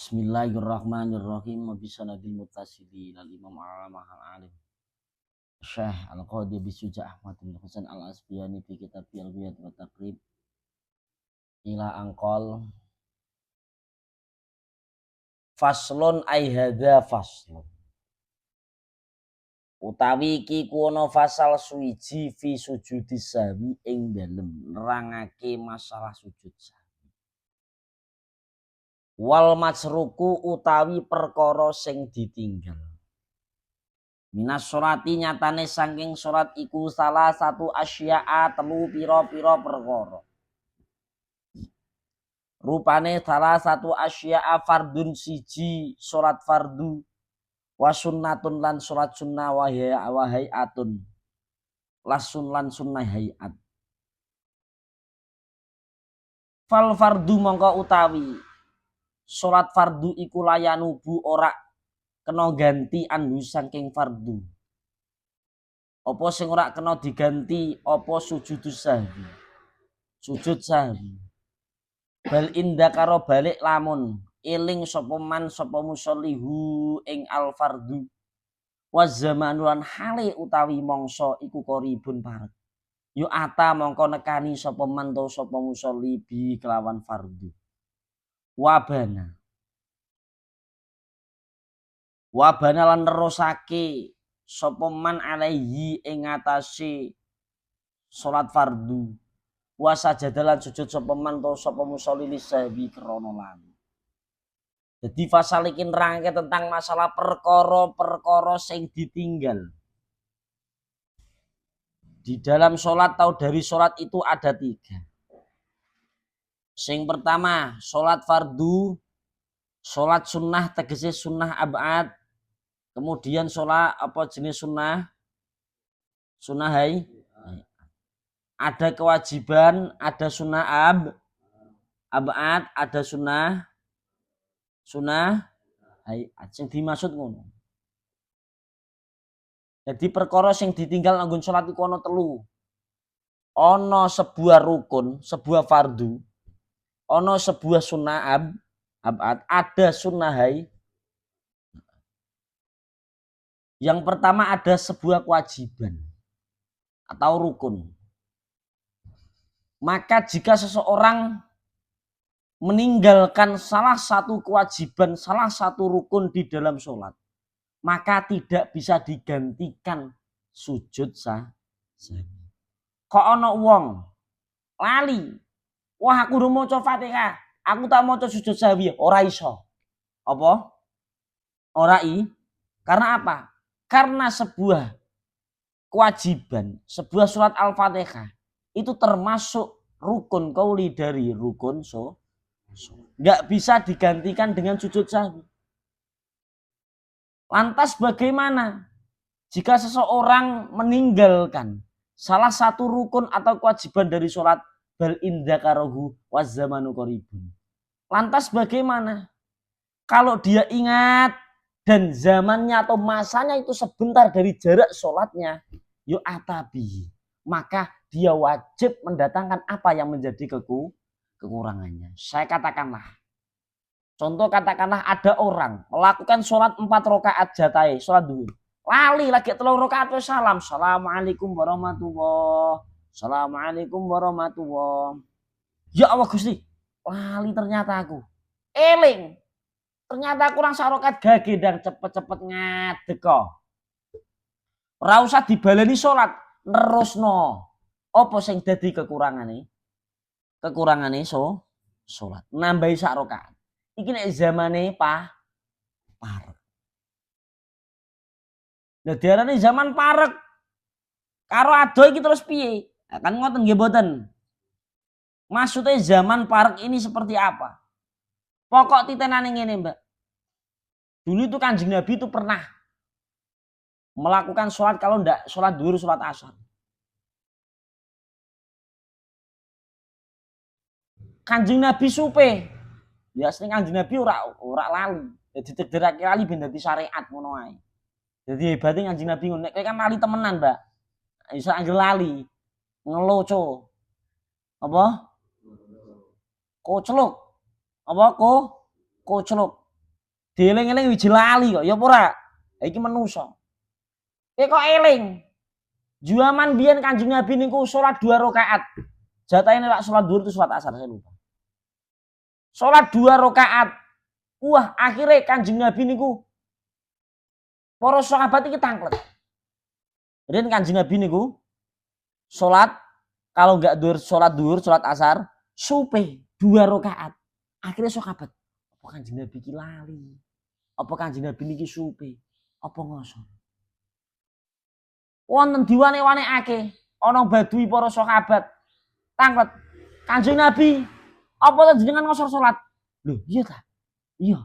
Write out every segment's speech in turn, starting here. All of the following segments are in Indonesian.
Bismillahirrahmanirrahim. Wabisanadil mutasilin al-imam al-alamah al-alim Syekh al-Qadi Bisuja Ahmad bin Hasan al-Asbiyani fi kitab al-Biyad wa Taqrib ila angkol faslun ay hadza faslun utawi iki kuono fasal suwiji fi sujudi sahwi ing dalem nerangake masalah sujud sahwi wal masruku utawi perkara sing ditinggal. Minas sholati nyatane saking sholat iku salah satu asya'a telu pira-pira perkara. Rupane salah satu asya'a fardun siji sholat fardu wa sunnatun lan sholat sunnah wa hayatun lasun lan sunnah hayat. Fal fardu mongko utawi sholat fardu iku layanubu ora kena ganti anhu saking fardu. Apa sing ora kena diganti apa sujudus sahwi. Sujud sahwi. Bal inda karo balik lamun eling sapa man sapa musollihu ing al fardu. Wa zamanulan hale utawi mangsa iku qaribun parek. Yu ata mongko nekani sapa man to sapa musolli bi kelawan fardu. Wabana lan nerusake sapa man alaihi ing atase salat fardu wa sajadalan sujud sapa man to sapa musolli lisahbi krana lali. Jadi pasal iki nerangake tentang masalah perkara-perkara sing ditinggal. Di dalam sholat atau dari sholat itu ada 3. Sing pertama sholat fardu, sholat sunnah tegese sunnah ab'ad, kemudian sholat apa jenis sunnah hai. Ada kewajiban, ada sunnah ab'ad, ada sunnah hai. Sing dimaksud ngono. Jadi perkara sing ditinggal anggun sholat iku ana 3. Ana sebuah rukun, sebuah fardu, ana sebuah sunnah ab'ad, ada sunnah hai. Yang pertama ada sebuah kewajiban atau rukun. Maka jika seseorang meninggalkan salah satu kewajiban, salah satu rukun di dalam sholat, maka tidak bisa digantikan sujud sahwi. Kok ana wong lali, wah aku udah maca Fatihah, aku tak maca sujud sahwi, ora iso. Apa? Ora karena apa? Karena sebuah kewajiban, sebuah surat Al-Fatihah itu termasuk rukun qauli dari rukun nggak bisa digantikan dengan sujud sahwi. Lantas bagaimana jika seseorang meninggalkan salah satu rukun atau kewajiban dari sholat bal indakarohu wazamanu qaribun? Lantas bagaimana kalau dia ingat dan zamannya atau masanya itu sebentar dari jarak sholatnya, yu atabi, maka dia wajib mendatangkan apa yang menjadi kekurangannya. Saya katakanlah ada orang melakukan sholat 4 rakaat jatai, sholat duhur, lali lagi 3 rakaat salam, assalamualaikum warahmatullah, assalamualaikum warahmatullah. Ya Allah Gusti, lali ternyata aku eling. Ternyata kurang sarokat gagedang cepet-cepet ngadeg kok. Ora usah dibaleni salat, nerusno. Apa sing dadi kekurangane? Kekurangane salat. Nambahi sak rakaat. Iki nek zamane parek. Lah diarani zaman parek. Karo ado iki terus piye? Kan ngoten nggih mboten. Maksudnya zaman parek ini seperti apa? Pokok titenane ngene, Mbak. Dulu itu Kanjeng Nabi itu pernah melakukan sholat, kalau enggak sholat duhur, sholat asar. Kanjeng Nabi supe. Ya sing Kanjeng Nabi ora lali. Jadi tegderake lali ben dadi syariat ngono ae. Jadi hebate Kanjeng Nabi ngono. Nek kan lali temenan, Mbak. Iso anggere lali. Ngeloco. Apa? Kocluk. Apa kocluk. Dieling-eling wiji lali kok, ya apa ora? Iki manusa. Kok eling? Juaman biyen Kanjeng Nabi niku salat 2 rakaat. Jatahe nek salat zuhur itu salat asar, saya lupa. Salat 2 rakaat. Wah, akhirnya Kanjeng Nabi niku para sahabat iki tangklet. Rin Kanjeng Nabi niku salat kalau enggak duhur, salat asar, supe 2 rakaat. Akhirnya sahabat, apa Kanjeng Nabi iki lali? Apa Kanjeng Nabi niki supe? Apa ngosor? Wonten diwane-wane akeh, ana badui para sahabat tanglet. Kanjeng Nabi, apa to jenengan ngosor salat? Lho, iya ta? Iya.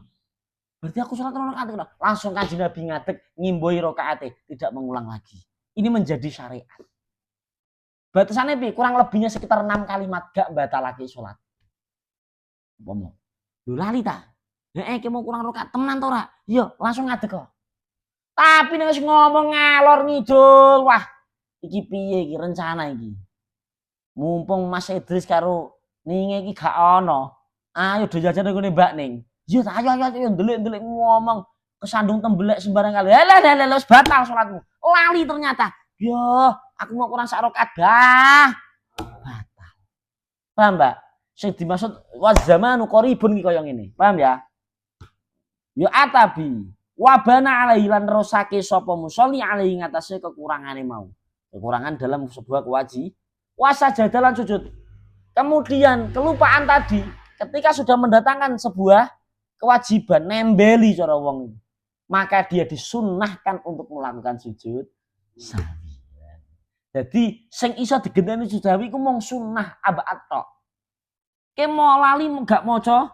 Berarti aku salat 2 rakaat. Langsung Kanjeng Nabi ngadeg ngimbohi rakaate, tidak mengulang lagi. Ini menjadi syariat. Batasannya piye? Kurang lebihnya sekitar 6 kalimat gak batalake salat. Apa mau? Lho lali ta? Ki mau kurang rakaat tenan to ora? Iya, langsung ngadeg kok. Tapi nek wis ngomong ngalor ngidul, wah, iki piye iki rencana iki? Mumpung Mas Idris karo Ninge iki gak ono. Ayo do jajan ngene Mbak Ning. Iya ta, ayo ndelik-ndelik ngomong kesandung tembelek sembarang kali. Lah wis batal salatmu. Lali ternyata. Yo, aku mau kurang sak rakaat dah. Batal. Paham, Mbak? Sing dimaksud wa zamanu qaribun iki kaya ngene. Paham ya? Yo atabi wabana alaihi lan rosake sapa musolli alaihi ngatasé kekurangane mau. Kekurangan dalam sebuah kewajiban. Wasajadalan sujud. Kemudian kelupaan tadi ketika sudah mendatangkan sebuah kewajiban nembeli cara wong, maka dia disunnahkan untuk melakukan sujud sahwi. Jadi sing iso digenteni sujud sahwi iku mung sunnah abad tok. Ki mau lali gak maca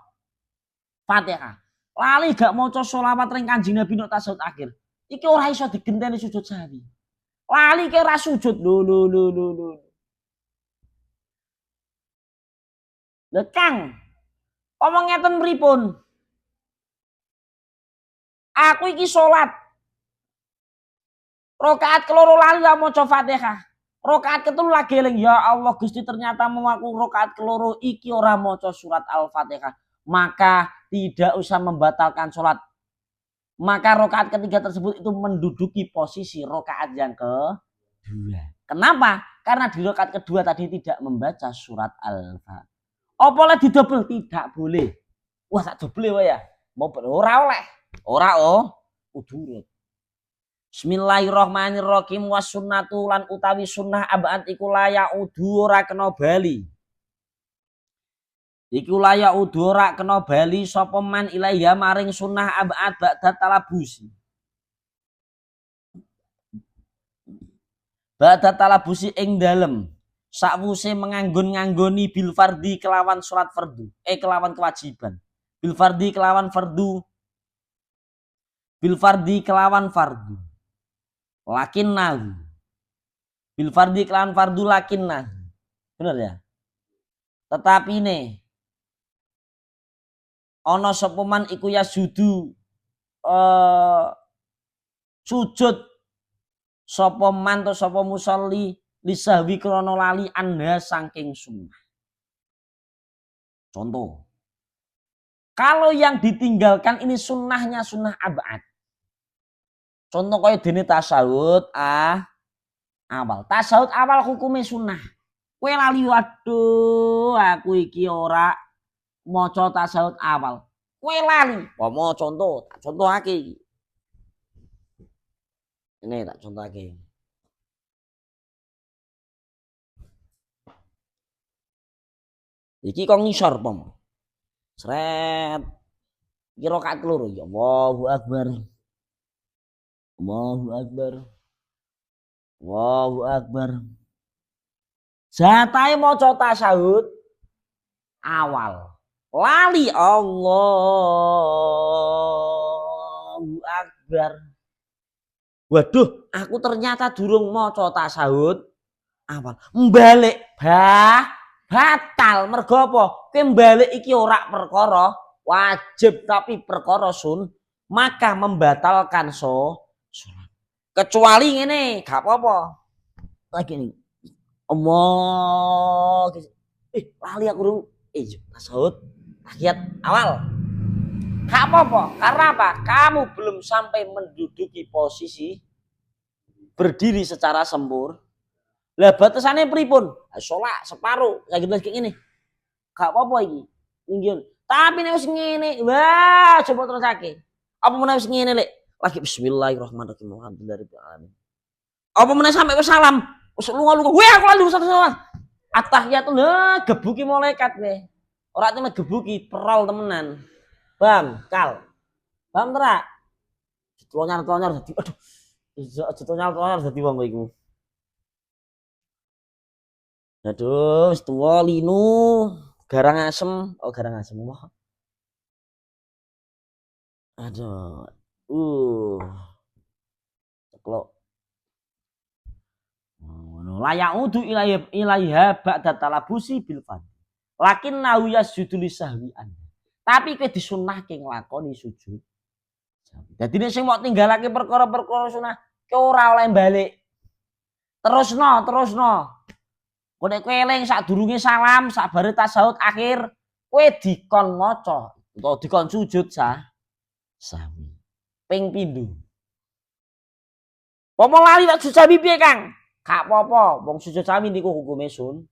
Fatihah. Lali gak maca sholawat ring Kanjeng Nabi nek tasawuf akhir. Iki ora iso digenteni sujud sahwi. Lali ki ora sujud lho. Lha Kang, omong ngeten pripun? Aku iki salat. Rakaat keloro lali ra maca Fatihah. Rakaat ketelu lagi eling, ya Allah Gusti ternyata mau aku rakaat keloro iki ora maca surat Al-Fatihah. Maka tidak usah membatalkan salat. Maka rakaat ketiga tersebut itu menduduki posisi rakaat yang kedua. Kenapa? Karena di rakaat kedua tadi tidak membaca surat Al-Fatihah. Apa oleh didobel? Tidak boleh. Wah, tak doble wae ya. Mau ora oleh. Ora udurut. Bismillahirrahmanirrahim was sunnatu lan utawi sunnah abad iku layak udu ora kena bali. Iku layak udu ora kena bali sapa man ilaiha maring sunnah abad ba'da talabusi. Ba'da talabusi ing dalem sakwuse menganggon-nganggoni bil fardhi kelawan salat fardu, kelawan kewajiban. Bil fardhi kelawan fardu. Bil fardhi kelawan fardu. Lakinnahu. Bil fardhi kelawan fardu lakinnahu. Bener ya? Tetapi nih ana sapa man iku ya sujud sapa man to sapa musolli lisahwi krana lali anda saking sunnah. Contoh, kalau yang ditinggalkan ini sunnahnya sunnah abad. Contoh kaya dene tasawuf awal. Tasawuf awal hukume sunnah. Kowe lali waduh aku iki ora maca tasawuf awal. Kowe lali. Pomo contoh, tak contohake iki. Ini tak contohake. Iki kok ngisor pom. Sret. Iki rakaat keloro ya Allahu Akbar. Allahu Akbar. Allahu Akbar. Jatahe maca tasawuf awal. Lali Allahu Akbar. Waduh, aku ternyata durung maca tasawuf awal. Mbalik batal mergo apa? Kowe mbalik iki ora perkara wajib tapi perkara sun, maka membatalkan salat. Kecuali ngene, gak apa-apa. Lagi nih. Allah. Lali aku dulu. Tasawuf tahiyat awal. Gak apa-apa. Karena apa? Kamu belum sampai menduduki posisi berdiri secara sempurna. Lah batasannya pripun? Sholat separuh kayak gitu kayak gini. Gak apa-apa iki. Ninggiun. Tapi nek wis ngene, wah coba terus akeh. Apa meneh wis ngene lek? Lagi bismillahirrahmanirrahim. Alhamdulillahirabbil alamin. Apa meneh sampai wis salam? Wis lunga-lunga. Weh aku lalu satu-satu. At-tahiyatul gebuki malaikat weh. Ora temen gebuki, perol temenan. Bang, kal. Bang terak. Tonyar-tonyar dadi aduh. Aja tonyar-tonyar dadi wong kowe iku. Aduh, wis tuwa linu. Garang asem, oh garang asem. Aduh. Ceklok. Layak udu ilaiha ba'da talabusi bil fard. Lakin nahu yasjudu lisahwian. Tapi kowe disunahke nglakoni sujud. Dadi nek sing mau tinggalake perkara-perkara sunah, kowe ora oleh balik. Terusno. Kok nek kowe eling sadurunge salam, sabare tasawuf akhir, kowe dikon maca utawa dikon sujud sahwi. Ping pindho. Pomo lali tak sujud sahwi piye, Kang? Gak apa-apa, wong sujud sahwi niku hukume sun.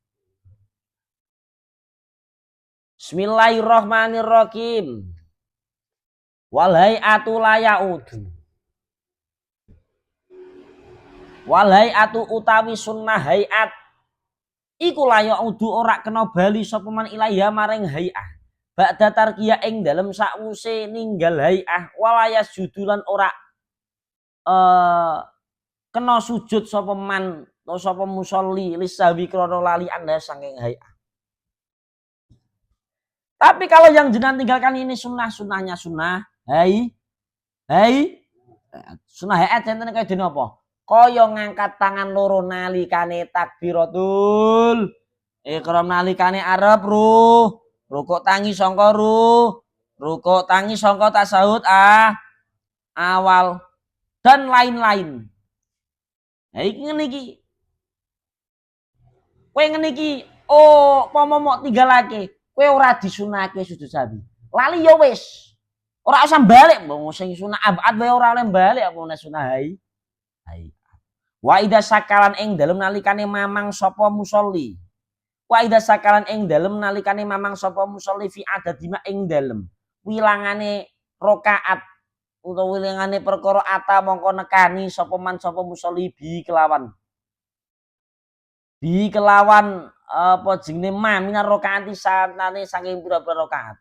Bismillahirrahmanirrahim. Wal hayatu la yaudu. Wal hayatu utawi sunnah hayat iku la yaudu ora kena bali sapa man ilaiha maring hayah. Ba'da tarkiyah ing dalem sakwuse ninggal hayah walayas judulan ora kena sujud sapa man atau sapa musolli lisawi krana lali anda saking hayah. Tapi kalau yang jenengan tinggalkan ini sunnahnya sunnah sunnah hayat enten kaya dene apa? Kaya ngangkat tangan loro nalikane takbiratul ihram nalikane arep rukuk tangi sangka rukuk tangi sangka tasawuf awal dan lain-lain. Nah iki ngene iki. Kowe ngene iki pomo mok tinggalake, kowe ora disunahke sujud sahwi. Lali ya wis. Ora usah balik, wong sing sunah abad wae ora oleh balik apa nek sunah hai. Wa idza sakalan ing dalem nalikane mamang sapa musolli. Wa idza sakalan ing dalem nalikane mamang sapa musolli fi adadima ing dalem wilangane rakaat utawa wilangane perkara ata mongko nekani sapa man sapa musolli bi kelawan apa jenenge minar rakaat sanane saking pira-pira rakaat.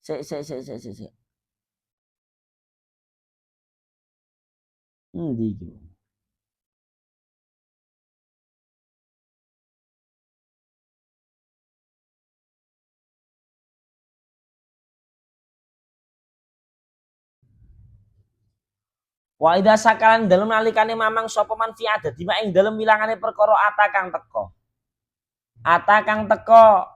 Sik. Endi iki? Wa idza sakalan dalem nalikane mamang sapa man fi adadi mak ing dalem wilangane perkara ata kang teka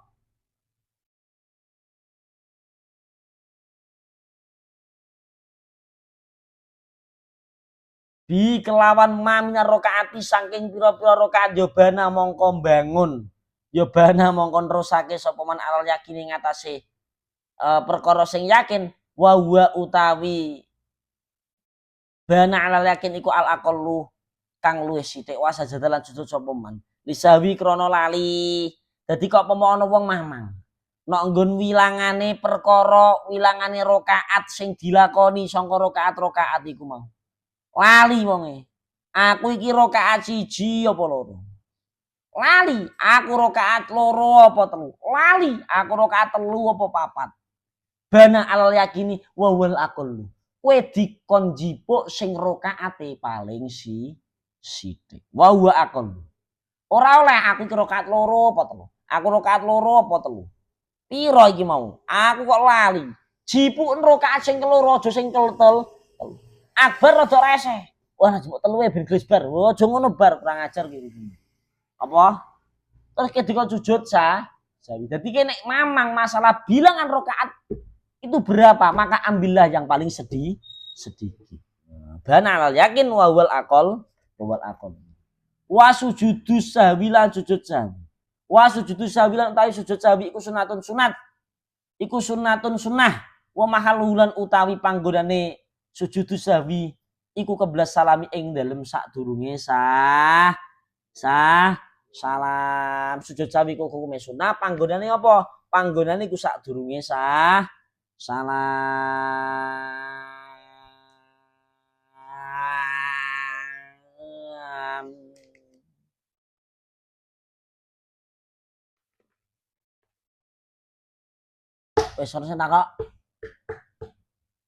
bi kelawan maminar rakaati saking pira-pira rakaat yobana mongko bangun yobana mongko nerusake sapa man alal yakin ing atase perkara sing yakin wa utawi bana alal yakin iku al aqallu kang luwih sithik wa sajadalan sujud sapa man lisawi krana lali. Dadi kok pomo ana wong mamang nek nggon wilangane perkara wilangane rakaat sing dilakoni sangka rakaat iku mau lali wonge. Aku iki rakaat 1 apa 2? Lali. Aku rakaat 2 apa 3? Lali. Aku rakaat 3 apa 4? Bana alal yakini wa wal aqallu. Kowe dikon jipuk sing rakaate paling sithik. Wa huwa aqallu. Ora oleh aku iki rakaat 2 apa 3? Aku rakaat 2 apa 3? Piro iki mau? Aku kok lali. Jipuk rakaat sing keloro aja sing keltel. Akbar rada reseh. Wah, jemput telu ben grisbar. Wah, aja ngono bar, kurang ajar iki. Apa? Terus ke dikon sujud sahwi. Dadi nek mamang masalah bilangan rakaat itu berapa, maka ambillah yang paling sedikit. Bana al yakin wa wal aqal. Wa sujudu sahwi lan sujud sahwi. Wa sujudu sahwi lan utawi sujud sahwi iku sunatun sunat. Iku sunatun sunnah. Wa mahalulan utawi panggonane sujudu sahwi iku keblas salami ing dalem sadurunge salam. Sujud sahwi iku hukume sunah, panggonane apa? Panggonane iku sadurunge salam. Wis ana sing takok.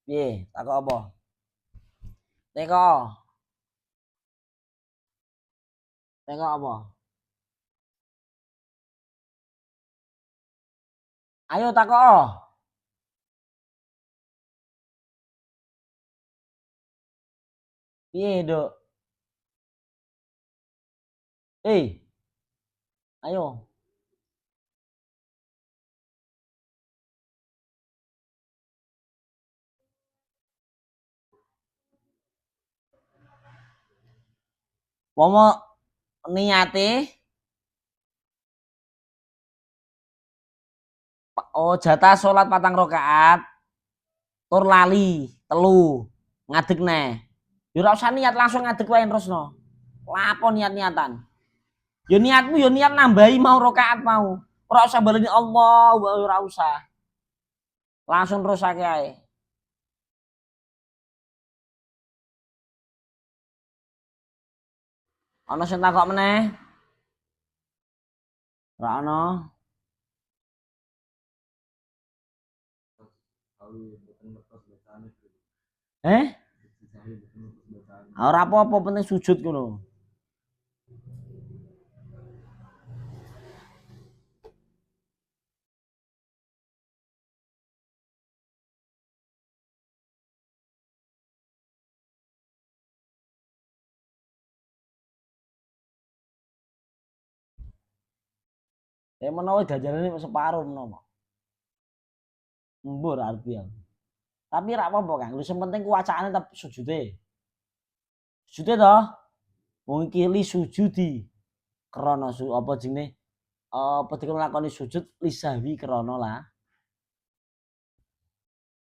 Piye? Takok apa? Teko apa? Ayo takok. Piye, Duk? Ayo. Pomo niate jatah salat 4 rakaat tur lali 3 ngadeg neh. Ya ora usah niat langsung ngadeg wae terusno. Lapo niat-niatan. Ya niatmu ya niat nambahi mau rakaat mau. Ora usah baleni Allah, ora usah. Langsung terusake ae. Ana sing takok meneh? Ora ana. Ora apa-apa penting sujud ngono. Menawa ganjarane separo menawa. Mbur arti ya. Tapi ora apa-apa Kang, lu sing penting kuwacaane tetep sujude. Sujude to? Wong iki li sujudi. Krana apa jenenge? Apa dikelakoni sujud lisahwi krana lah.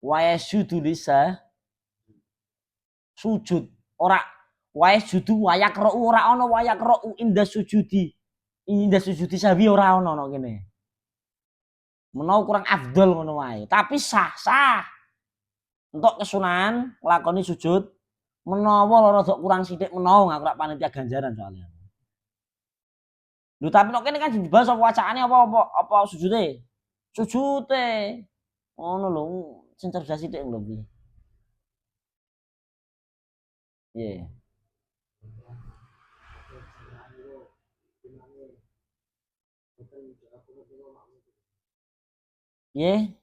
Wa yasudu lisa sujud. Ora wa yasudu wa yaqra'u ora ana wa yaqra'u inda sujudi. Inda sujudi sahwi ora ana kene. Menawa kurang afdol ngono wae, tapi sah. Untuk kesunahan nglakoni sujud menawa rada kurang sithik menawa ngaku panitia ganjaran soalnya. Lho tapi nek kene kan dibahas apa wacaane apa sujude? Sujude. Ngono lho, sing cerdas sithik lho piye. Piye? Piye?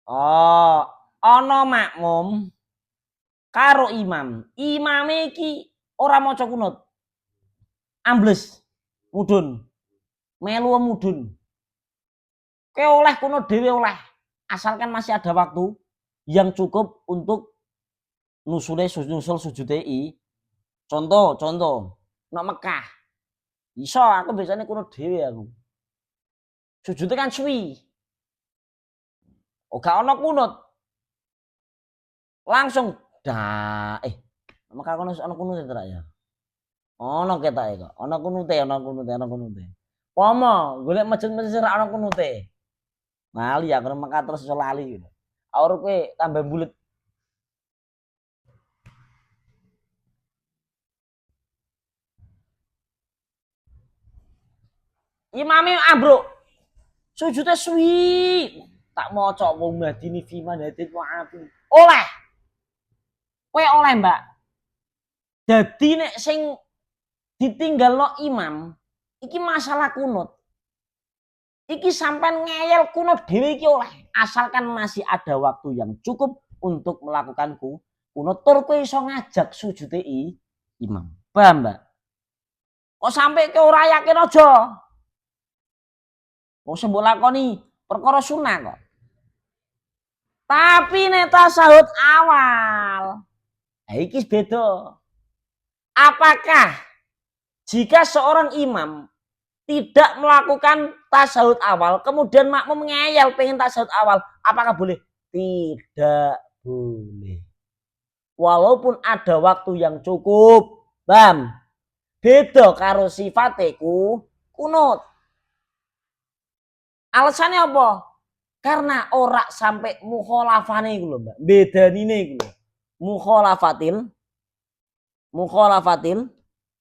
Oh, ana makmum karo imam. Imame iki ora maca kunut. Ambles, mudhun. Melu mudhun. Kowe oleh kunut dhewe oleh. Asalkan masih ada waktu yang cukup untuk nusul sujude i. Contoh, nek Mekah. Iso aku biasanya kunut dhewe aku. Sujude kan suwi. Gak ana kunut. Langsung Mekah kono ana kunut ta ya? Ana ketake kok. Ana kunute. Pomo golek masjid-masjid ra ana kunute. Lali aku Mekah terus iso lali gitu. Aur kowe tambah bulet. Imame ambruk. Sujude suwi. Tak maca wong madini fi manhatin wa'afin. Oleh. Kowe oleh, Mbak. Dadi nek sing ditinggalno imam iki masalah kunut. Iki sampean ngeyel kunut dhewe iki oleh. Asalkan masih ada waktu yang cukup untuk melakukan kunut tur kowe iso ngajak sujude imam. Paham, Mbak? Kok sampai ke ora yakin aja. Wong sing mbok lakoni perkara sunah kok. Tapi nek tasahud awal Iki beda. Apakah jika seorang imam tidak melakukan tasyahud awal, kemudian makmum ngeyel pengen tasyahud awal, apakah boleh? Tidak boleh. Walaupun ada waktu yang cukup, paham? Beda karo sifateku kunut. Alasannya apa? Karena ora sampai mukhalafane iku lho, Mbak. Bedanine iku lho. Mukhalafatil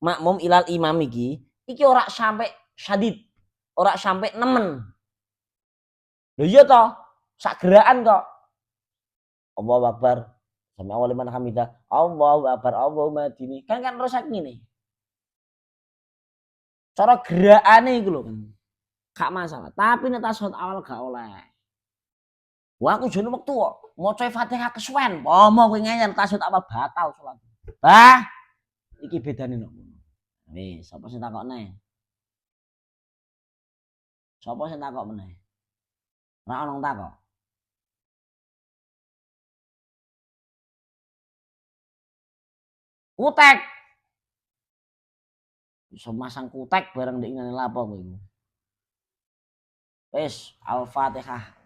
makmum ilal imam iki ora sampai syadid, ora sampai nemen. Lho iya toh, sak gerakan kok. Allahu Akbar. Sami awal liman hamidah. Allahu Akbar. Allahumma dini. Kan rusak ngene. Cara gerakane iku lho. Gak masalah. Tapi nek tasyahud awal gak oleh. Wah aku jane wektu kok maca Fatihah kesuwen. Pomo kowe ngeyel tasyahud awal batal salat. Bah, iki bedane nok. Wis, sapa sing takokne? Sapa sing takok meneh? Ora ono takok. Kutek. Bisa masang kutek bareng ndek ngene lapo kowe iku. Wis, Al-Fatihah.